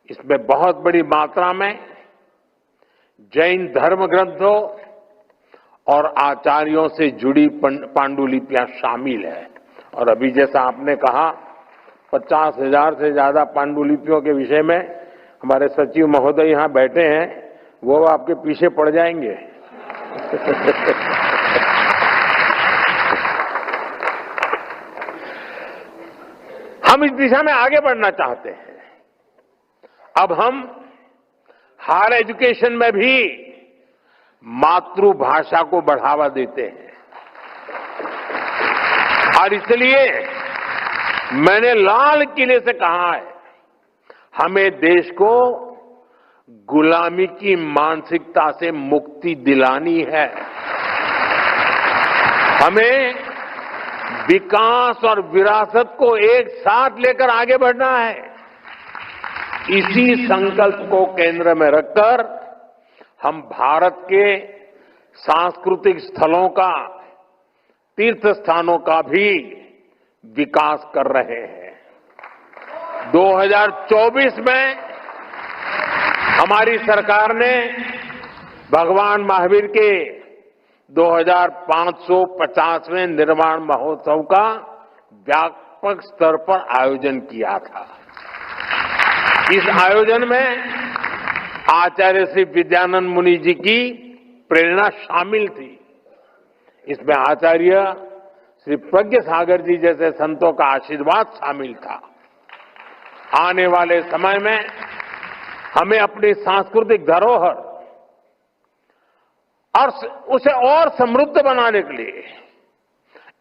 इसमें बहुत बड़ी मात्रा में जैन धर्म ग्रंथों और आचार्यों से जुड़ी पांडुलिपियां शामिल है। और अभी जैसा आपने कहा 50,000 से ज्यादा पांडुलिपियों के विषय में हमारे सचिव महोदय यहां बैठे हैं, वो आपके पीछे पड़ जाएंगे। हम इस दिशा में आगे बढ़ना चाहते हैं। अब हम हायर एजुकेशन में भी मातृभाषा को बढ़ावा देते हैं और इसलिए मैंने लाल किले से कहा है, हमें देश को गुलामी की मानसिकता से मुक्ति दिलानी है। हमें विकास और विरासत को एक साथ लेकर आगे बढ़ना है। इसी संकल्प को केंद्र में रखकर हम भारत के सांस्कृतिक स्थलों का, तीर्थ स्थानों का भी विकास कर रहे हैं। 2024 में हमारी सरकार ने भगवान महावीर के 2550वें निर्वाण महोत्सव का व्यापक स्तर पर आयोजन किया था। इस आयोजन में आचार्य श्री विद्यानंद मुनि जी की प्रेरणा शामिल थी। इसमें आचार्य श्री प्रज्ञ सागर जी जैसे संतों का आशीर्वाद शामिल था। आने वाले समय में हमें अपनी सांस्कृतिक धरोहर और उसे और समृद्ध बनाने के लिए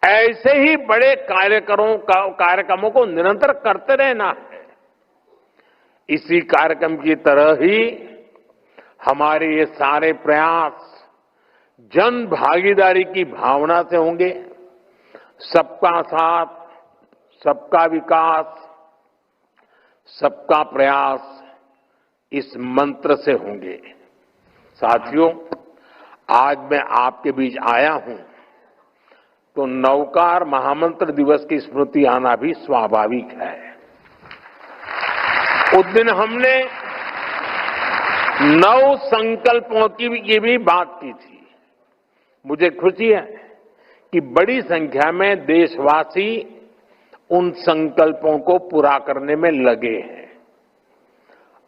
ऐसे ही बड़े कार्यक्रमों को निरंतर करते रहना है। इसी कार्यक्रम की तरह ही हमारे ये सारे प्रयास जन भागीदारी की भावना से होंगे। सबका साथ, सबका विकास, सबका प्रयास इस मंत्र से होंगे। साथियों, आज मैं आपके बीच आया हूं तो नवकार महामंत्र दिवस की स्मृति आना भी स्वाभाविक है। उस दिन हमने 9 संकल्पों की भी बात की थी। मुझे खुशी है कि बड़ी संख्या में देशवासी उन संकल्पों को पूरा करने में लगे हैं।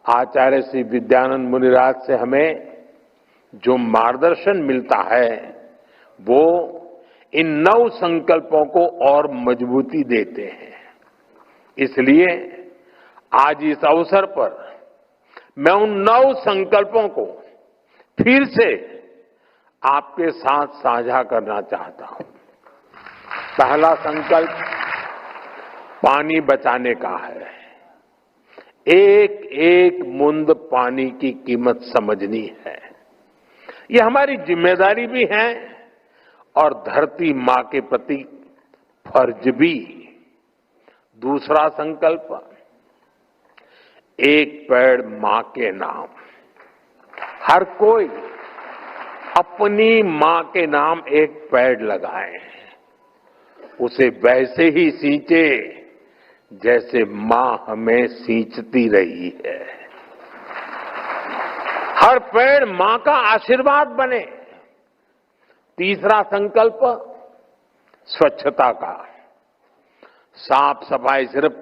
आचार्य श्री विद्यानंद मुनिराज से हमें जो मार्गदर्शन मिलता है वो इन 9 संकल्पों को और मजबूती देते हैं। इसलिए आज इस अवसर पर मैं उन 9 संकल्पों को फिर से आपके साथ साझा करना चाहता हूं। पहला संकल्प पानी बचाने का है। एक एक बूंद पानी की कीमत समझनी है। ये हमारी जिम्मेदारी भी है और धरती मां के प्रति फर्ज भी। दूसरा संकल्प, एक पेड़ मां के नाम। हर कोई अपनी मां के नाम एक पेड़ लगाए, उसे वैसे ही सींचे जैसे मां हमें सींचती रही है। हर पेड़ मां का आशीर्वाद बने। तीसरा संकल्प स्वच्छता का। साफ सफाई सिर्फ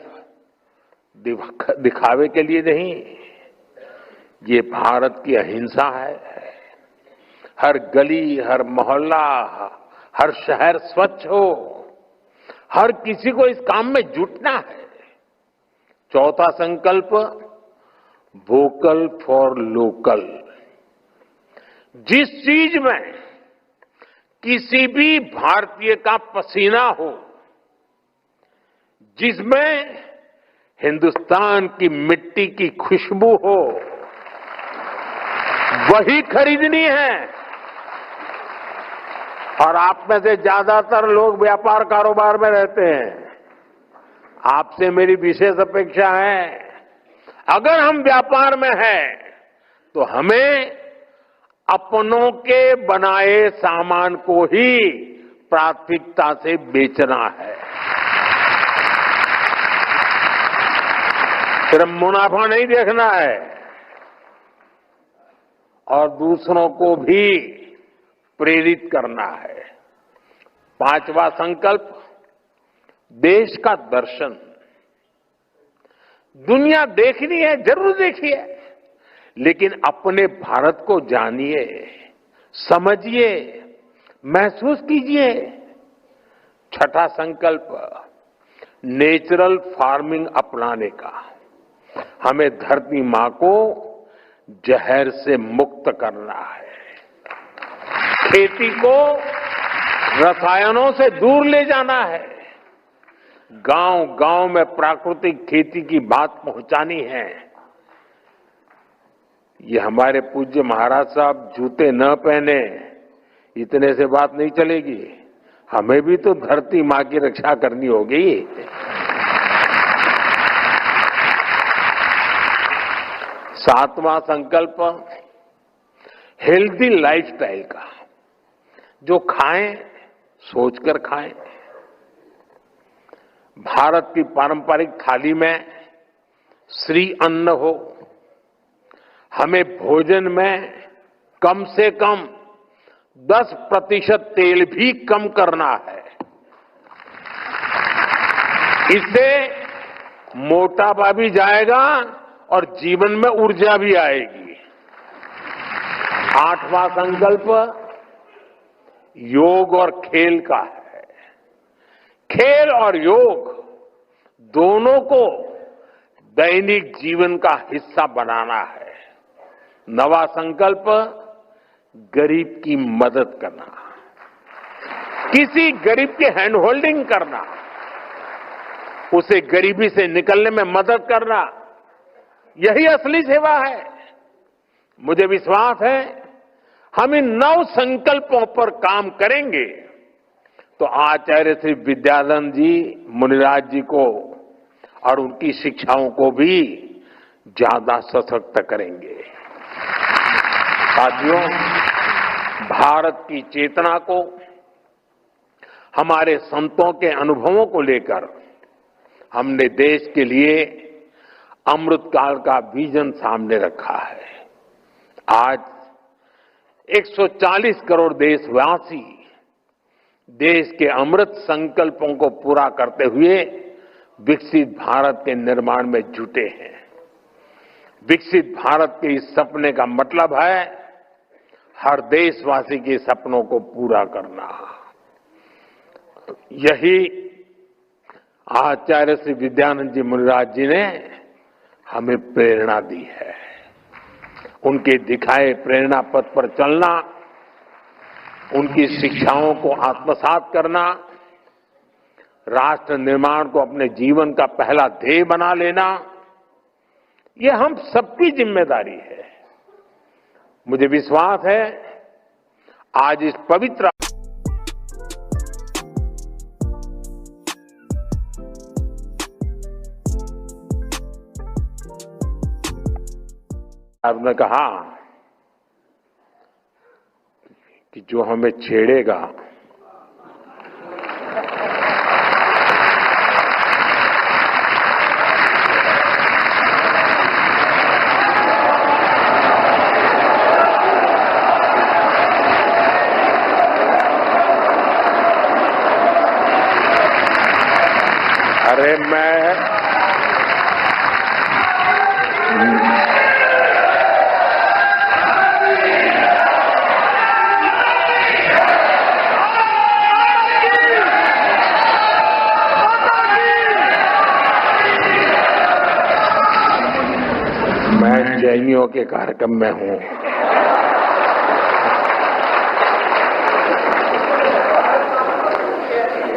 दिखावे के लिए नहीं, ये भारत की अहिंसा है। हर गली, हर मोहल्ला, हर शहर स्वच्छ हो, हर किसी को इस काम में जुटना है। चौथा संकल्प, वोकल फॉर लोकल। जिस चीज में किसी भी भारतीय का पसीना हो, जिसमें हिंदुस्तान की मिट्टी की खुशबू हो, वही खरीदनी है। और आप में से ज्यादातर लोग व्यापार कारोबार में रहते हैं। आपसे मेरी विशेष अपेक्षा है, अगर हम व्यापार में हैं, तो हमें अपनों के बनाए सामान को ही प्राथमिकता से बेचना है। सिर्फ मुनाफा नहीं देखना है, और दूसरों को भी प्रेरित करना है। पांचवा संकल्प, देश का दर्शन। दुनिया देखनी है, जरूर देखिए, लेकिन अपने भारत को जानिए, समझिए, महसूस कीजिए। छठा संकल्प, नेचुरल फार्मिंग अपनाने का। हमें धरती मां को जहर से मुक्त करना है। खेती को रसायनों से दूर ले जाना है। गांव-गांव में प्राकृतिक खेती की बात पहुंचानी है। ये हमारे पूज्य महाराज साहब जूते न पहने, इतने से बात नहीं चलेगी। हमें भी तो धरती मां की रक्षा करनी होगी। सातवां संकल्प, हेल्दी लाइफस्टाइल का। जो खाएं, सोचकर खाएं। भारत की पारंपरिक थाली में श्री अन्न हो। हमें भोजन में कम से कम 10% तेल भी कम करना है। इससे मोटापा भी जाएगा और जीवन में ऊर्जा भी आएगी। आठवां संकल्प, योग और खेल का है। खेल और योग दोनों को दैनिक जीवन का हिस्सा बनाना है। नवा संकल्प, गरीब की मदद करना। किसी गरीब की हैंड होल्डिंग करना, उसे गरीबी से निकलने में मदद करना, यही असली सेवा है। मुझे विश्वास है, हम इन 9 संकल्पों पर काम करेंगे तो आचार्य श्री विद्यानंद जी, मुनिराज जी को और उनकी शिक्षाओं को भी ज्यादा सशक्त करेंगे। साथियों, भारत की चेतना को, हमारे संतों के अनुभवों को लेकर हमने देश के लिए अमृतकाल का विजन सामने रखा है। आज 140 करोड़ देशवासी देश के अमृत संकल्पों को पूरा करते हुए विकसित भारत के निर्माण में जुटे हैं। विकसित भारत के इस सपने का मतलब है हर देशवासी के सपनों को पूरा करना। यही आचार्य श्री विद्यानंद जी मुनिराज जी ने हमें प्रेरणा दी है। उनके दिखाए प्रेरणा पथ पर चलना, उनकी शिक्षाओं को आत्मसात करना, राष्ट्र निर्माण को अपने जीवन का पहला ध्येय बना लेना, ये हम सबकी जिम्मेदारी है। मुझे विश्वास है, आज इस पवित्र आपने कहा कि जो हमें छेड़ेगा अरे जैनियों के कार्यक्रम में हूं।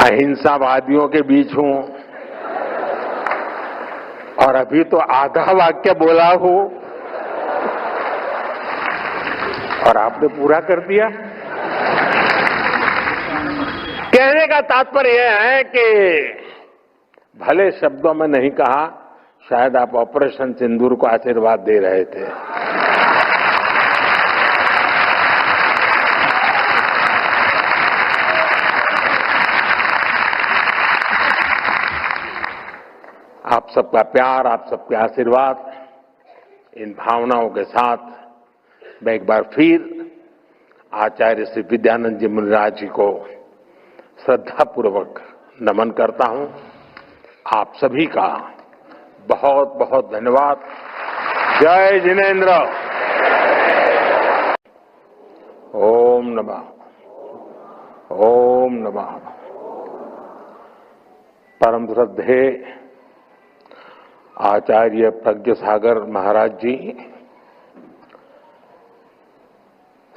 अहिंसावादियों के बीच हूं और अभी तो आधा वाक्य बोला हूं और आपने पूरा कर दिया। कहने का तात्पर्य यह है कि भले शब्दों में नहीं कहा, शायद आप ऑपरेशन सिंदूर को आशीर्वाद दे रहे थे। आप सबका प्यार, आप सबके आशीर्वाद, इन भावनाओं के साथ मैं एक बार फिर आचार्य श्री विद्यानंद जी मुनिराज जी को श्रद्धापूर्वक नमन करता हूं। आप सभी का बहुत बहुत धन्यवाद। जय जिनेन्द्र। ओम नमः, ओम नमः। परम श्रद्धेय आचार्य प्रज्ञ सागर महाराज जी,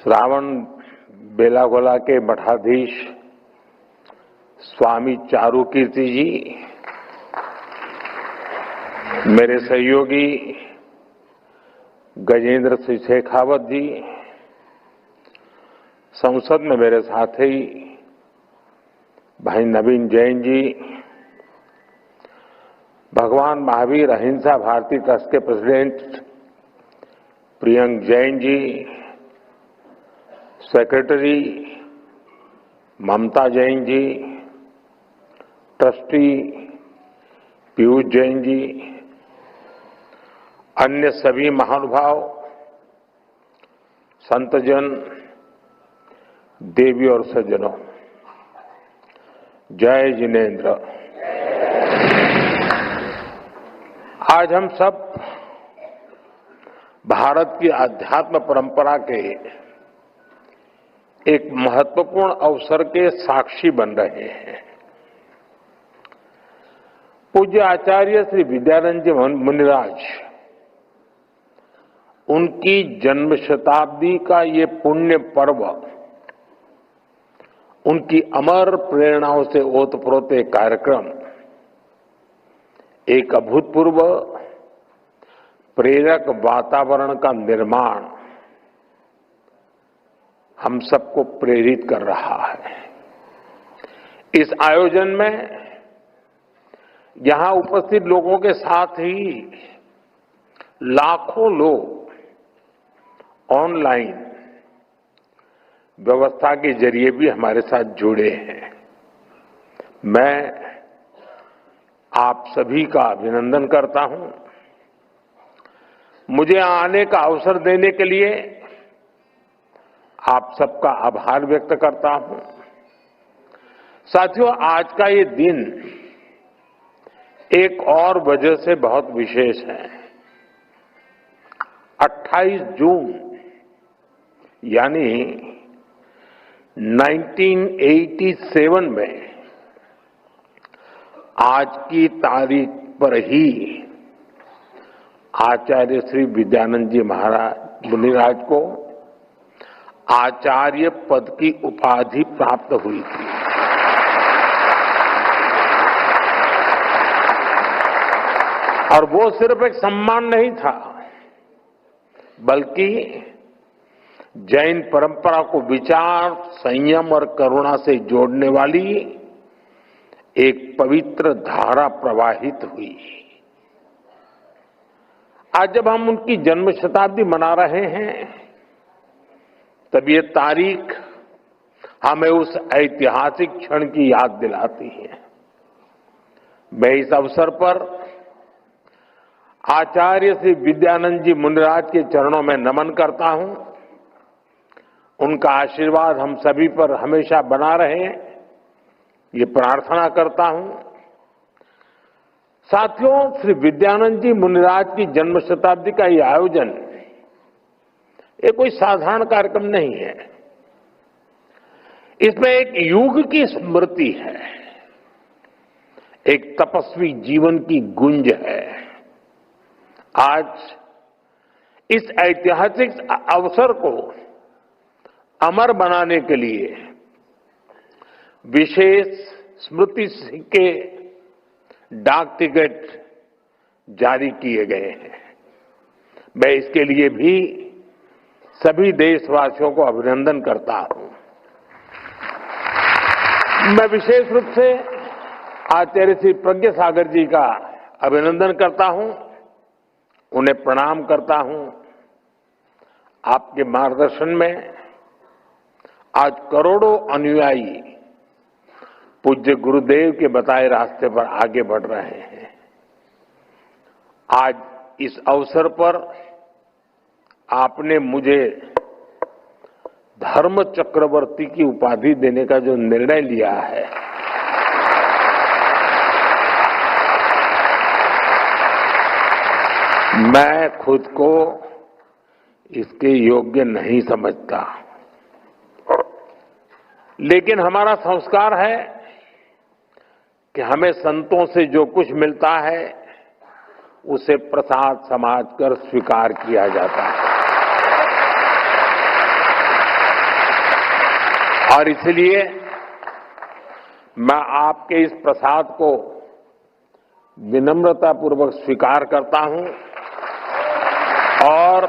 श्रावण बेलागोला के मठाधीश स्वामी चारुकीर्ति जी, मेरे सहयोगी गजेंद्र सिंह शेखावत जी, संसद में मेरे साथी भाई नवीन जैन जी, भगवान महावीर अहिंसा भारती ट्रस्ट के प्रेसिडेंट प्रियंक जैन जी, सेक्रेटरी ममता जैन जी, ट्रस्टी पीयूष जैन जी, अन्य सभी महानुभाव, संतजन, देवी और सज्जनों, जय जिनेन्द्र। आज हम सब भारत की आध्यात्म परंपरा के एक महत्वपूर्ण अवसर के साक्षी बन रहे हैं। पूज्य आचार्य श्री विद्यानंद जी मुनिराज, उनकी जन्म शताब्दी का ये पुण्य पर्व, उनकी अमर प्रेरणाओं से ओतप्रोत एक कार्यक्रम, एक अभूतपूर्व प्रेरक वातावरण का निर्माण हम सबको प्रेरित कर रहा है। इस आयोजन में यहां उपस्थित लोगों के साथ ही लाखों लोग ऑनलाइन व्यवस्था के जरिए भी हमारे साथ जुड़े हैं। मैं आप सभी का अभिनंदन करता हूं। मुझे आने का अवसर देने के लिए आप सबका आभार व्यक्त करता हूं। साथियों, आज का ये दिन एक और वजह से बहुत विशेष है। 28 जून यानी 1987 में आज की तारीख पर ही आचार्य श्री विद्यानंद जी महाराज मुनिराज को आचार्य पद की उपाधि प्राप्त हुई थी। और वो सिर्फ एक सम्मान नहीं था, बल्कि जैन परंपरा को विचार, संयम और करुणा से जोड़ने वाली एक पवित्र धारा प्रवाहित हुई। आज जब हम उनकी जन्म शताब्दी मना रहे हैं, तब ये तारीख हमें उस ऐतिहासिक क्षण की याद दिलाती है। मैं इस अवसर पर आचार्य श्री विद्यानंद जी मुनिराज के चरणों में नमन करता हूं। उनका आशीर्वाद हम सभी पर हमेशा बना रहे, ये प्रार्थना करता हूं। साथियों, श्री विद्यानंद जी मुनिराज की जन्म शताब्दी का ये आयोजन ये कोई साधारण कार्यक्रम नहीं है। इसमें एक युग की स्मृति है, एक तपस्वी जीवन की गुंज है। आज इस ऐतिहासिक अवसर को अमर बनाने के लिए विशेष स्मृति सिक्के डाक टिकट जारी किए गए हैं। मैं इसके लिए भी सभी देशवासियों को अभिनंदन करता हूं। मैं विशेष रूप से आचार्य श्री प्रज्ञा सागर जी का अभिनंदन करता हूं, उन्हें प्रणाम करता हूं। आपके मार्गदर्शन में आज करोड़ों अनुयायी पूज्य गुरुदेव के बताए रास्ते पर आगे बढ़ रहे हैं। आज इस अवसर पर आपने मुझे धर्म चक्रवर्ती की उपाधि देने का जो निर्णय लिया है, मैं खुद को इसके योग्य नहीं समझता, लेकिन हमारा संस्कार है कि हमें संतों से जो कुछ मिलता है उसे प्रसाद समझकर स्वीकार किया जाता है। और इसलिए मैं आपके इस प्रसाद को विनम्रतापूर्वक स्वीकार करता हूं और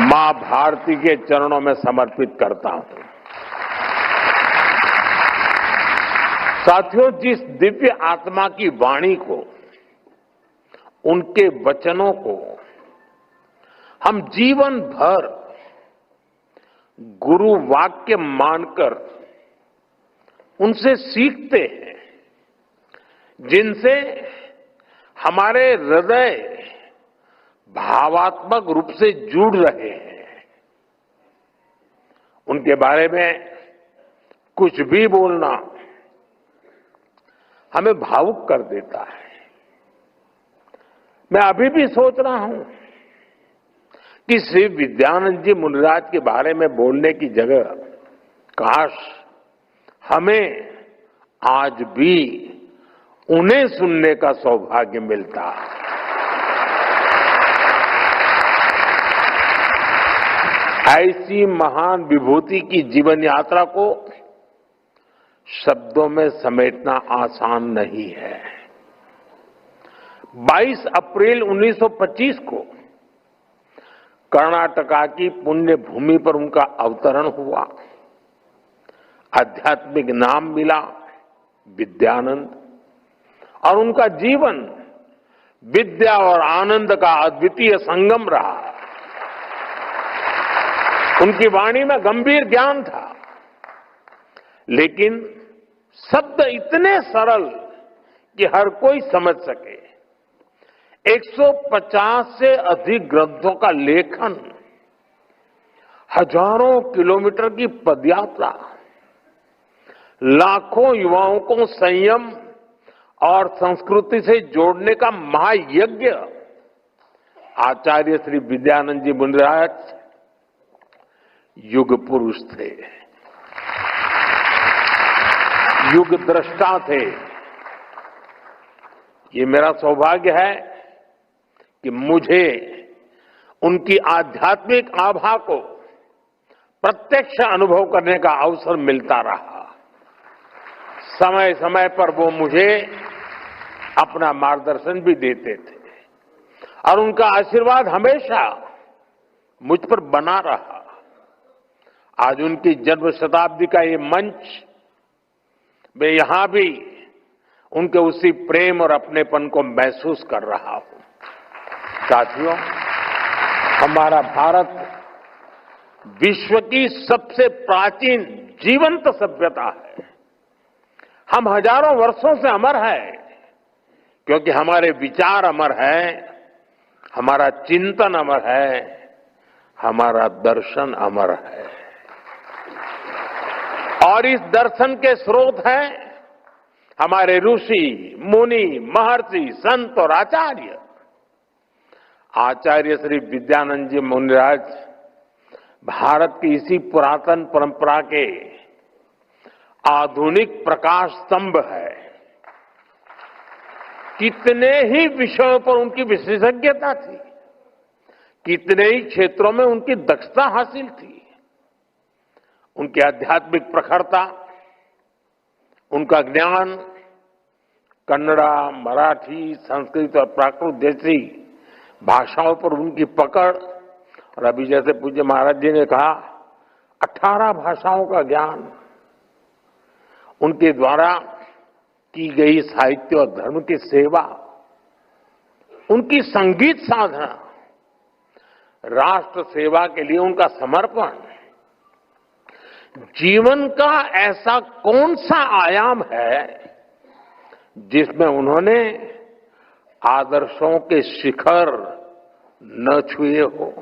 मां भारती के चरणों में समर्पित करता हूं। साथियों, जिस दिव्य आत्मा की वाणी को, उनके वचनों को हम जीवन भर गुरु वाक्य मानकर उनसे सीखते हैं, जिनसे हमारे हृदय भावात्मक रूप से जुड़ रहे हैं, उनके बारे में कुछ भी बोलना हमें भावुक कर देता है। मैं अभी भी सोच रहा हूं कि श्री विद्यानंद जी मुनिराज के बारे में बोलने की जगह काश हमें आज भी उन्हें सुनने का सौभाग्य मिलता। ऐसी महान विभूति की जीवन यात्रा को शब्दों में समेटना आसान नहीं है। 22 अप्रैल 1925 को कर्नाटका की पुण्य भूमि पर उनका अवतरण हुआ। आध्यात्मिक नाम मिला विद्यानंद, और उनका जीवन विद्या और आनंद का अद्वितीय संगम रहा। उनकी वाणी में गंभीर ज्ञान था, लेकिन शब्द इतने सरल कि हर कोई समझ सके। 150 से अधिक ग्रंथों का लेखन, हजारों किलोमीटर की पदयात्रा, लाखों युवाओं को संयम और संस्कृति से जोड़ने का महायज्ञ। आचार्य श्री विद्यानंद जी मुनिराज युग पुरुष थे, युग दृष्टा थे। ये मेरा सौभाग्य है कि मुझे उनकी आध्यात्मिक आभा को प्रत्यक्ष अनुभव करने का अवसर मिलता रहा। समय समय पर वो मुझे अपना मार्गदर्शन भी देते थे और उनका आशीर्वाद हमेशा मुझ पर बना रहा। आज उनकी जन्म शताब्दी का ये मंच, मैं यहां भी उनके उसी प्रेम और अपनेपन को महसूस कर रहा हूं। साथियों, हमारा भारत विश्व की सबसे प्राचीन जीवंत सभ्यता है। हम हजारों वर्षों से अमर हैं, क्योंकि हमारे विचार अमर हैं, हमारा चिंतन अमर है, हमारा दर्शन अमर है। और इस दर्शन के स्रोत हैं हमारे ऋषि, मुनि, महर्षि, संत और आचार्य। आचार्य श्री विद्यानंद जी मुनिराज भारत की इसी पुरातन परंपरा के आधुनिक प्रकाश स्तंभ है। कितने ही विषयों पर उनकी विशेषज्ञता थी, कितने ही क्षेत्रों में उनकी दक्षता हासिल थी। उनकी आध्यात्मिक प्रखरता, उनका ज्ञान, कन्नड़ा, मराठी, संस्कृत और प्राकृत जैसी भाषाओं पर उनकी पकड़, और अभी जैसे पूज्य महाराज जी ने कहा 18 भाषाओं का ज्ञान, उनके द्वारा की गई साहित्य और धर्म की सेवा, उनकी संगीत साधना, राष्ट्र सेवा के लिए उनका समर्पण, जीवन का ऐसा कौन सा आयाम है जिसमें उन्होंने आदर्शों के शिखर न छुए हो।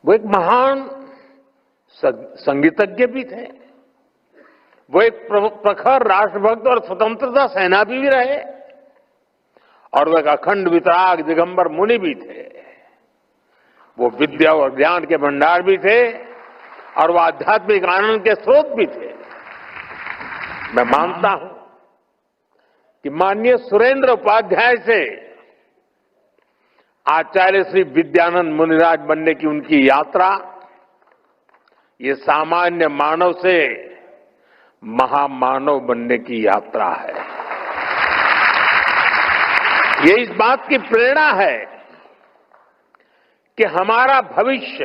वो एक महान संगीतज्ञ भी थे, वो एक प्रखर राष्ट्रभक्त और स्वतंत्रता सेनानी भी रहे, और वो एक अखंड वितराग दिगंबर मुनि भी थे। वो विद्या और ज्ञान के भंडार भी थे और वो आध्यात्मिक आनंद के स्रोत भी थे। मैं मानता हूं कि माननीय सुरेंद्र उपाध्याय से आचार्य श्री विद्यानंद मुनिराज बनने की उनकी यात्रा, ये सामान्य मानव से महामानव बनने की यात्रा है। ये इस बात की प्रेरणा है कि हमारा भविष्य